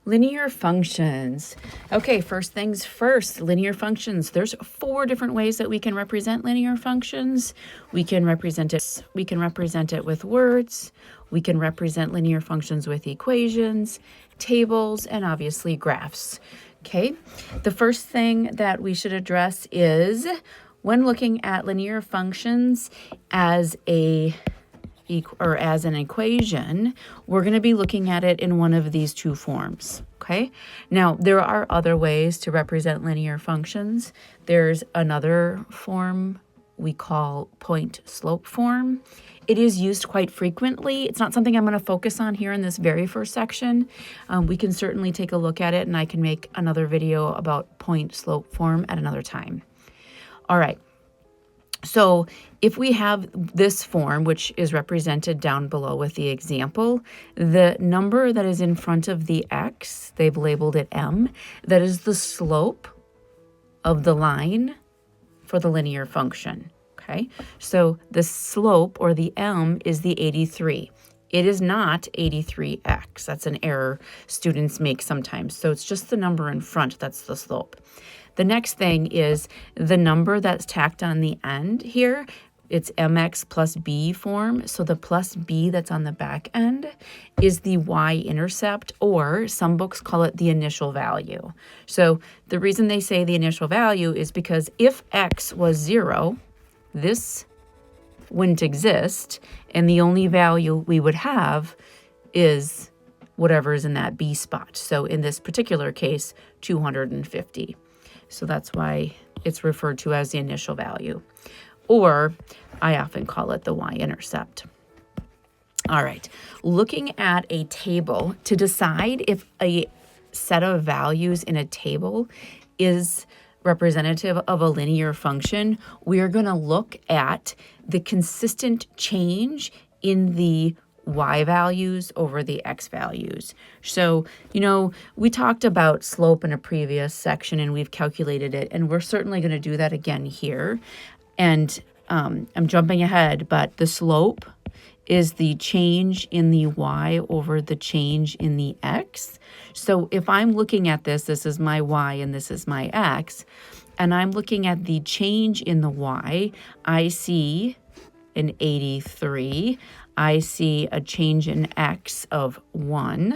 Linear functions. Okay, first things first, linear functions. There's 4 different ways that we can represent linear functions. We can represent it with words. We can represent linear functions with equations, tables, and obviously graphs. Okay, the first thing that we should address is when looking at linear functions as an equation, we're going to be looking at it in one of these 2 forms, okay? Now, there are other ways to represent linear functions. There's another form we call point-slope form. It is used quite frequently. It's not something I'm going to focus on here in this very first section. We can certainly take a look at it, and I can make another video about point-slope form at another time. All right. So if we have this form, which is represented down below with the example, the number that is in front of the x, they've labeled it m, that is the slope of the line for the linear function, okay? So the slope, or the m, is the 83. It is not 83x. That's an error students make sometimes. So it's just the number in front that's the slope. The next thing is the number that's tacked on the end here. It's mx plus b form. So the plus b that's on the back end is the y-intercept, or some books call it the initial value. So the reason they say the initial value is because if x was 0, this wouldn't exist, and the only value we would have is whatever is in that b spot. So in this particular case, 250. So that's why it's referred to as the initial value. Or I often call it the y-intercept. All right, looking at a table to decide if a set of values in a table is representative of a linear function, we are going to look at the consistent change in the y values over the x values. So, we talked about slope in a previous section and we've calculated it, and we're certainly going to do that again here. And I'm jumping ahead, but the slope is the change in the y over the change in the x. So if I'm looking at this is my y and this is my x, and I'm looking at the change in the y, I see an 83. I see a change in x of 1.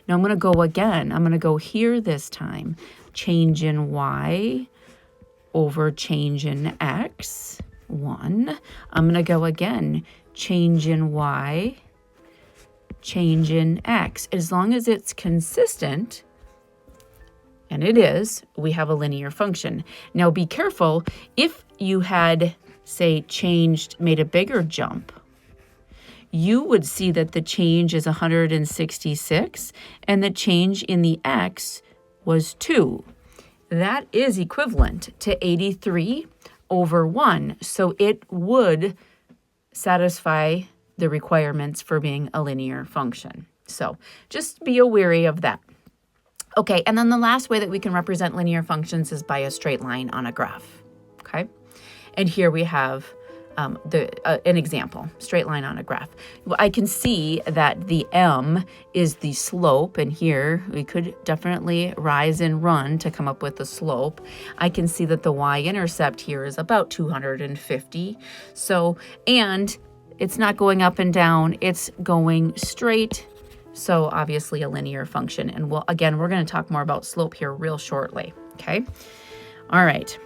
Now I'm going to go again. I'm going to go here this time. Change in y over change in x, 1. I'm going to go again. Change in y, change in x. As long as it's consistent, and it is, we have a linear function. Now be careful, if you had, say, made a bigger jump, you would see that the change is 166 and the change in the x was 2. That is equivalent to 83 over 1. So it would satisfy the requirements for being a linear function. So just be wary of that. Okay, and then the last way that we can represent linear functions is by a straight line on a graph. Okay, and here we have an example, straight line on a graph. I can see that the m is the slope, and here we could definitely rise and run to come up with the slope. I can see that the y-intercept here is about 250. So, and it's not going up and down, it's going straight. So obviously a linear function. And we're going to talk more about slope here real shortly. Okay. All right.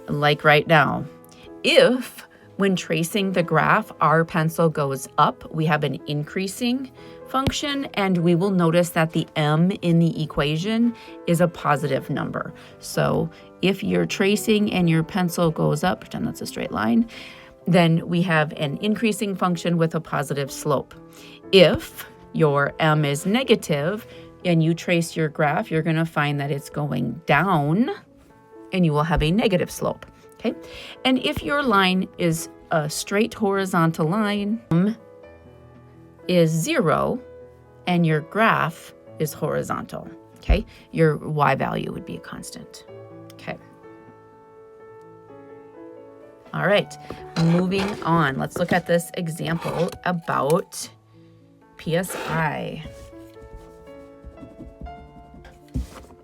Like right now, if when tracing the graph, our pencil goes up, we have an increasing function, and we will notice that the m in the equation is a positive number. So if you're tracing and your pencil goes up, pretend that's a straight line, then we have an increasing function with a positive slope. If your m is negative and you trace your graph, you're going to find that it's going down and you will have a negative slope. Okay, and if your line is a straight horizontal line, is 0, and your graph is horizontal, okay, your y value would be a constant. Okay. All right, moving on. Let's look at this example about PSI.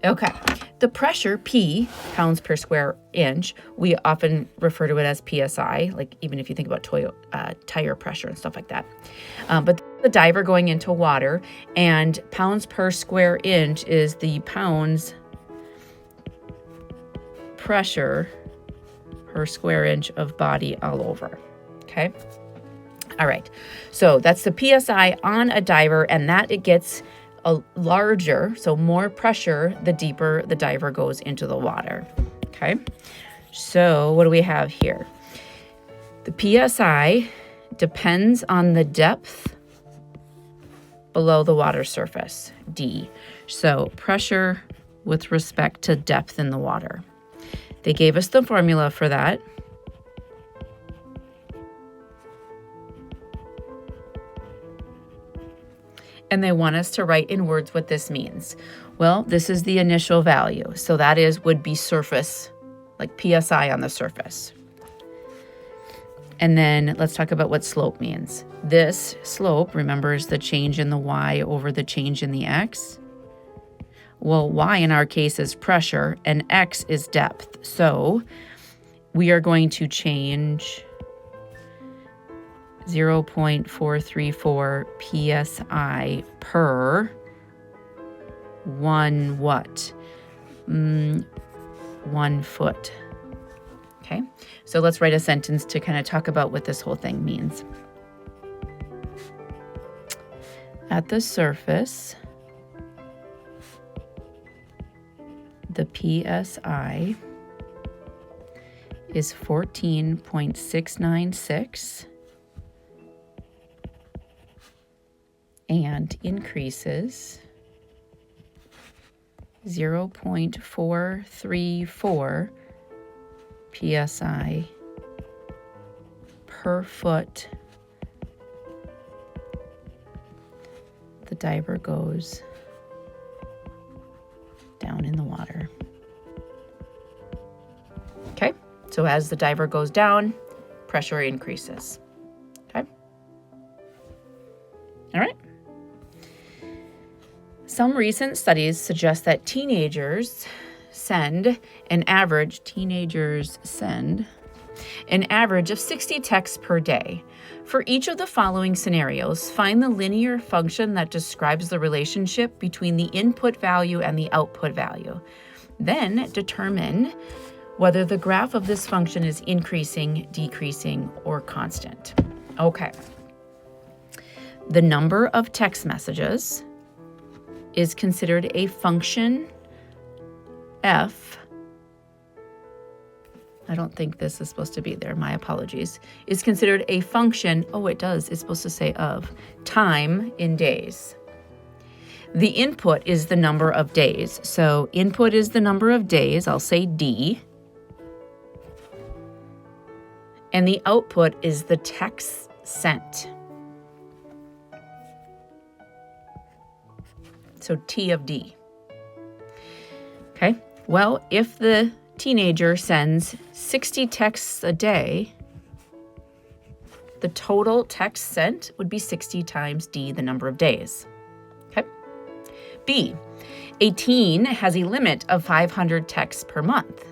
Okay, the pressure, P, pounds per square inch, we often refer to it as PSI, like even if you think about tire pressure and stuff like that. But the diver going into water, and pounds per square inch is the pounds pressure per square inch of body all over, okay? All right, so that's the PSI on a diver, and that it gets a larger, so more pressure, the deeper the diver goes into the water, okay? So what do we have here? The PSI depends on the depth below the water surface, D. So pressure with respect to depth in the water. They gave us the formula for that. And they want us to write in words what this means. Well, this is the initial value. So that would be surface, like PSI on the surface. And then let's talk about what slope means. This slope, remember, is the change in the y over the change in the x. Well, y in our case is pressure and x is depth. So we are going to change 0.434 psi per 1 what? 1 foot. Okay, so let's write a sentence to kind of talk about what this whole thing means. At the surface, the PSI is 14.696 and increases 0.434 psi per foot the diver goes down in the water. Okay, so as the diver goes down, pressure increases. Okay, all right. Some recent studies suggest that teenagers send an average of 60 texts per day. For each of the following scenarios, find the linear function that describes the relationship between the input value and the output value. Then determine whether the graph of this function is increasing, decreasing, or constant. Okay. The number of text messages is considered a function f. I don't think this is supposed to be there. My apologies. Is considered a function, oh, it does. It's supposed to say of time in days. The input is the number of days. So input is the number of days. I'll say D. And the output is the text sent. So T of D. Okay, well, if the teenager sends 60 texts a day, the total text sent would be 60 times D, the number of days. Okay. B, a teen has a limit of 500 texts per month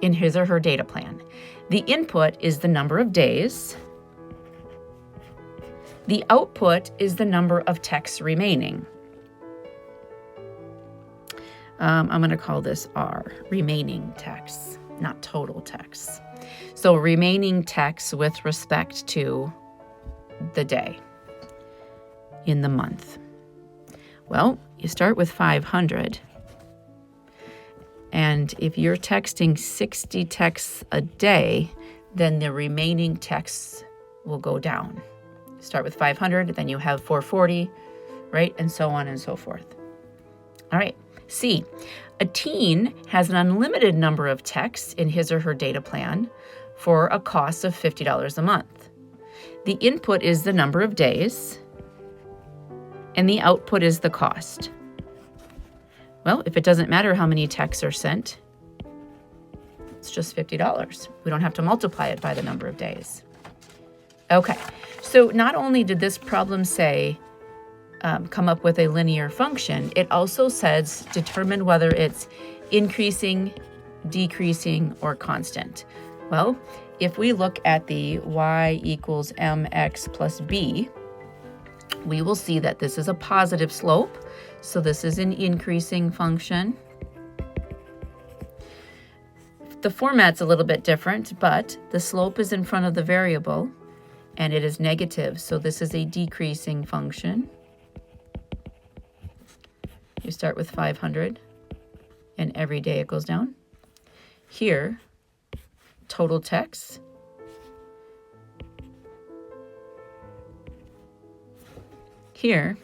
in his or her data plan. The input is the number of days. The output is the number of texts remaining. I'm going to call this R, remaining texts, not total texts. So remaining texts with respect to the day in the month. Well, you start with 500. And if you're texting 60 texts a day, then the remaining texts will go down. Start with 500, then you have 440, right? And so on and so forth. All right. C, a teen has an unlimited number of texts in his or her data plan for a cost of $50 a month. The input is the number of days, and the output is the cost. Well, if it doesn't matter how many texts are sent, it's just $50. We don't have to multiply it by the number of days. Okay, so not only did this problem say come up with a linear function, it also says determine whether it's increasing, decreasing, or constant. Well, if we look at the y equals mx plus b, we will see that this is a positive slope. So this is an increasing function. The format's a little bit different, but the slope is in front of the variable and it is negative. So this is a decreasing function. You start with 500 and every day it goes down. Here, total text. Here,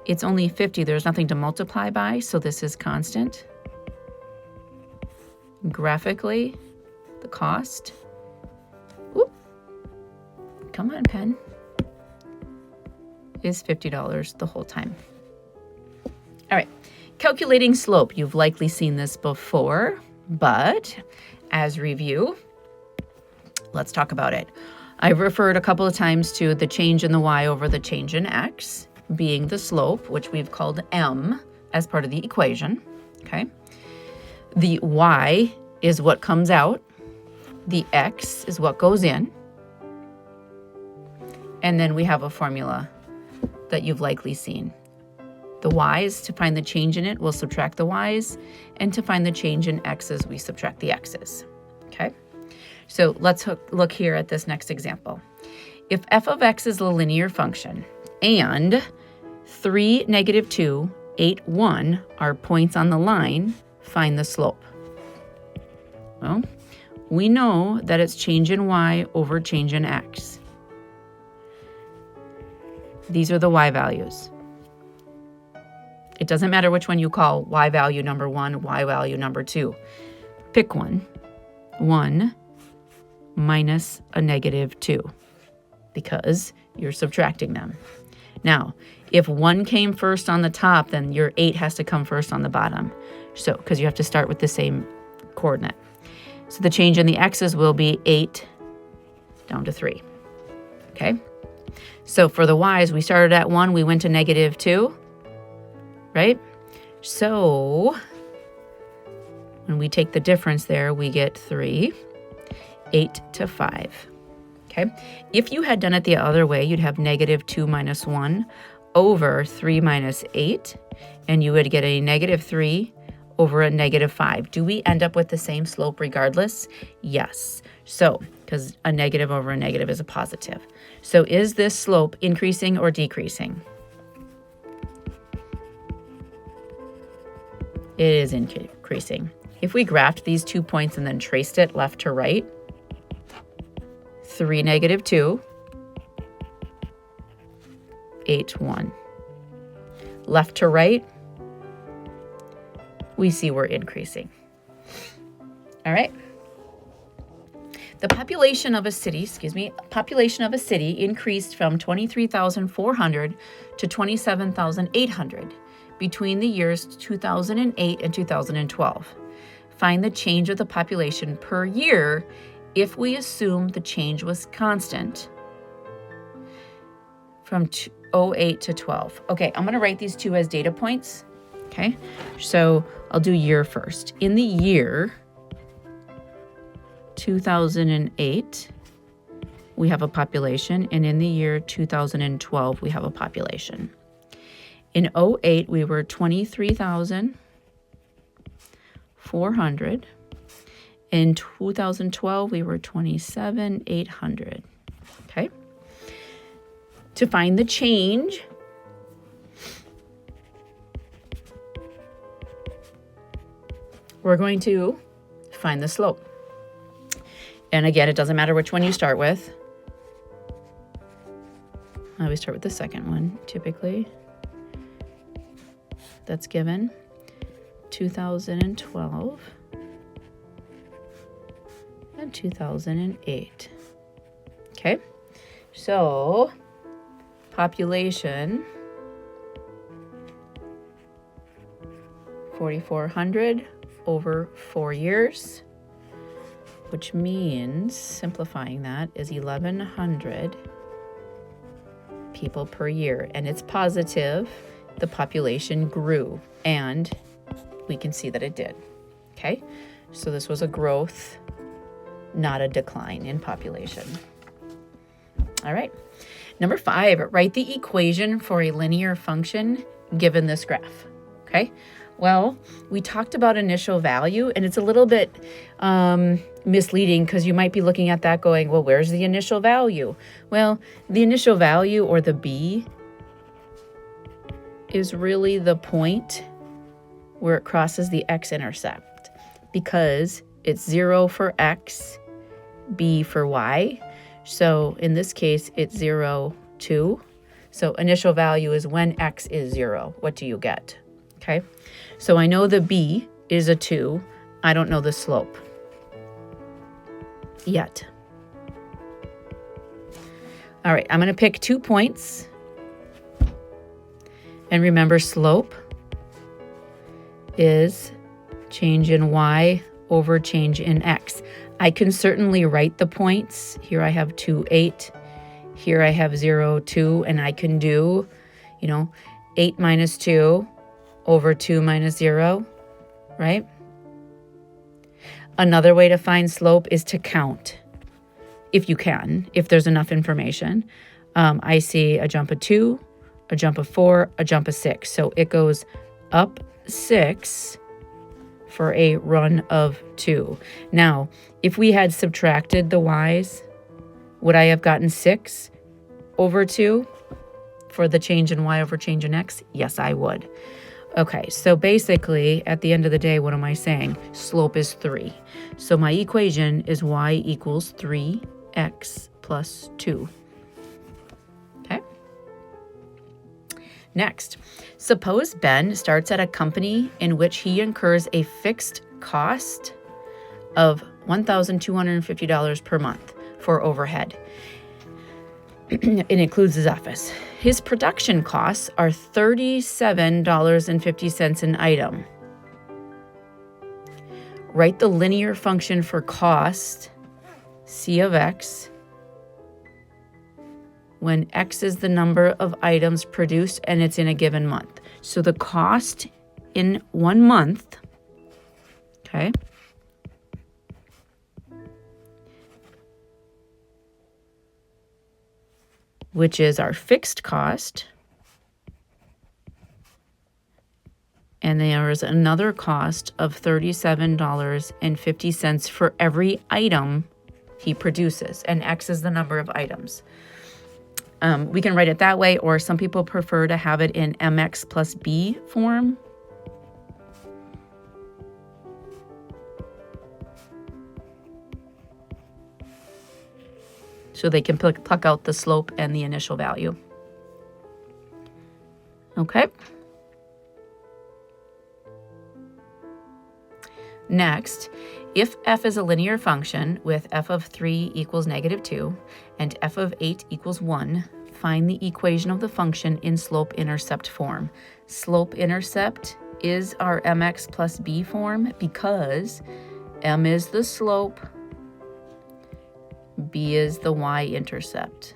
it's only 50. There's nothing to multiply by, so this is constant. Graphically, the cost. Whoop. Come on, pen. Is $50 the whole time. All right, calculating slope. You've likely seen this before, but as review, let's talk about it. I've referred a couple of times to the change in the y over the change in x being the slope, which we've called m as part of the equation, okay? The y is what comes out. The x is what goes in. And then we have a formula that you've likely seen. The y's, to find the change in it, we'll subtract the y's, and to find the change in x's, we subtract the x's, okay? So let's look here at this next example. If f of x is a linear function and 3, -2, 8, 1 are points on the line, find the slope. Well, we know that it's change in y over change in x. These are the y values. It doesn't matter which one you call y value number 1, y value number 2. Pick one. 1 minus a -2, because you're subtracting them. Now, if 1 came first on the top, then your 8 has to come first on the bottom. So, because you have to start with the same coordinate. So the change in the x's will be 8 down to 3. Okay? So for the y's, we started at 1, we went to -2, right? So when we take the difference there, we get 3, 8 to 5. Okay? If you had done it the other way, you'd have -2 minus 1 over 3 minus 8, and you would get a -3 over a -5. Do we end up with the same slope regardless? Yes. So, because a negative over a negative is a positive. So is this slope increasing or decreasing? It is increasing. If we graphed these 2 points and then traced it left to right, 3, -2, 8, 1. Left to right, we see we're increasing. All right. The population of a city, increased from 23,400 to 27,800 between the years 2008 and 2012. Find the change of the population per year if we assume the change was constant from 08 to 12. Okay, I'm going to write these two as data points. Okay, so I'll do year first. In the year 2008, we have a population, and in the year 2012, we have a population. In 08, we were 23,400. In 2012, we were 27,800. Okay. To find the change, we're going to find the slope. And again, it doesn't matter which one you start with. I always start with the second one, typically. That's given 2012 and 2008. Okay, so population 4,400 over 4 years, which means, simplifying that, is 1,100 people per year, and it's positive. The population grew, and we can see that it did. Okay, so this was a growth, not a decline in population. All right, number 5, write the equation for a linear function given this graph. Okay, well, we talked about initial value, and it's a little bit misleading because you might be looking at that going, well, where's the initial value? Well, the initial value, or the b, is really the point where it crosses the x-intercept, because it's 0 for x, b for y. So in this case, it's 0, 2. So initial value is when x is 0. What do you get? Okay, so I know the b is a 2. I don't know the slope yet. All right, I'm going to pick 2 points. And remember, slope is change in y over change in x. I can certainly write the points. Here I have 2, 8. Here I have 0, 2. And I can do, 8 minus 2 over 2 minus 0, right? Another way to find slope is to count, if you can, if there's enough information. I see a jump of 2, a jump of 4, a jump of 6. So it goes up 6 for a run of 2. Now, if we had subtracted the y's, would I have gotten 6 over 2 for the change in y over change in x? Yes, I would. Okay, so basically, at the end of the day, what am I saying? Slope is 3. So my equation is y equals 3x plus 2. Okay? Next, suppose Ben starts at a company in which he incurs a fixed cost of $1,250 per month for overhead. It includes his office. His production costs are $37.50 an item. Write the linear function for cost, C of x, when x is the number of items produced and it's in a given month. So the cost in 1 month, okay, which is our fixed cost, and there is another cost of $37.50 for every item he produces, and x is the number of items. We can write it that way, or some people prefer to have it in mx plus b form. So they can pluck out the slope and the initial value. Okay. Next, if f is a linear function with f of 3 equals -2 and f of 8 equals 1, find the equation of the function in slope-intercept form. Slope-intercept is our mx plus b form because m is the slope, b is the y-intercept,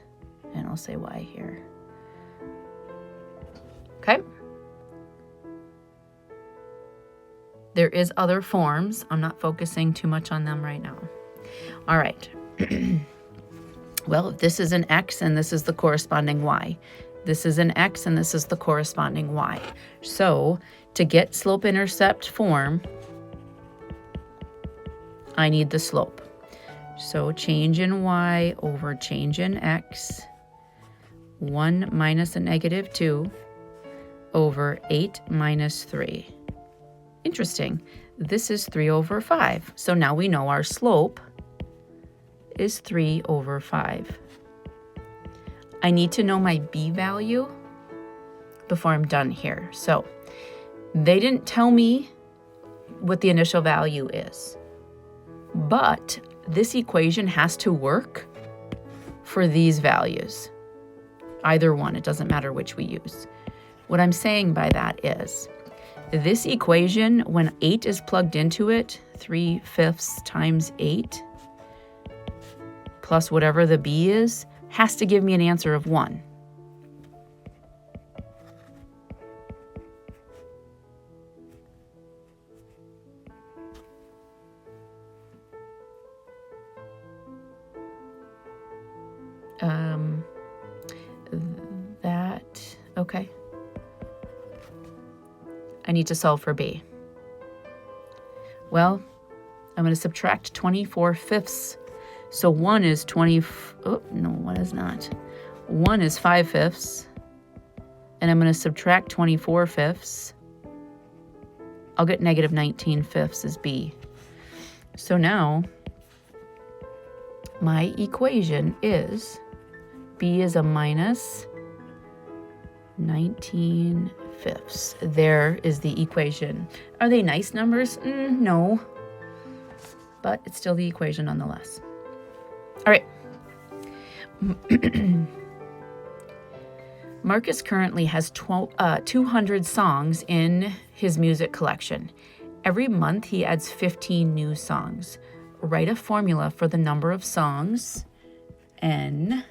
and I'll say y here. Okay. There is other forms. I'm not focusing too much on them right now. All right. Well, this is an x and this is the corresponding y. This is an x and this is the corresponding y. So to get slope-intercept form, I need the slope. So change in y over change in x, 1 minus a -2 over 8 minus 3. Interesting. This is 3 over 5. So now we know our slope is 3 over 5. I need to know my b value before I'm done here. So they didn't tell me what the initial value is, but this equation has to work for these values. Either one, it doesn't matter which we use. What I'm saying by that is, this equation, when 8 is plugged into it, 3/5 times 8, plus whatever the b is, has to give me an answer of 1. Okay. I need to solve for B. Well, I'm going to subtract 24/5. So 1 is 20, oh, no, 1 is not. 1 is 5/5. And I'm going to subtract 24/5. I'll get negative 19/5 as B. So now my equation is B is a minus 19/5. There is the equation. Are they nice numbers? No. But it's still the equation nonetheless. All right. Marcus currently has 200 songs in his music collection. Every month he adds 15 new songs. Write a formula for the number of songs, N,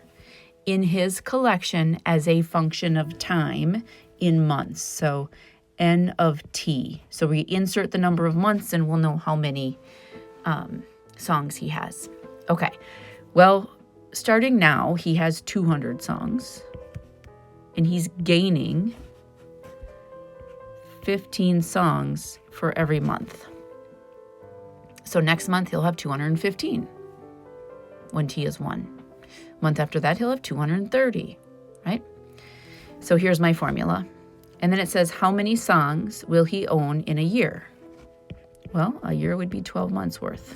in his collection as a function of time in months. So N of T. So we insert the number of months and we'll know how many songs he has. Okay, well, starting now, he has 200 songs and he's gaining 15 songs for every month. So next month he'll have 215 when T is 1. Month after that, he'll have 230, right? So here's my formula. And then it says, how many songs will he own in a year? Well, a year would be 12 months worth.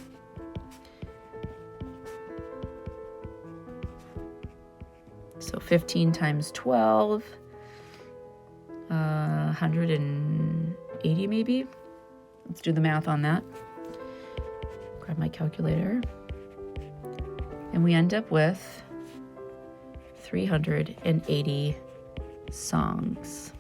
So 15 times 12, 180 maybe. Let's do the math on that. Grab my calculator. And we end up with 380 songs.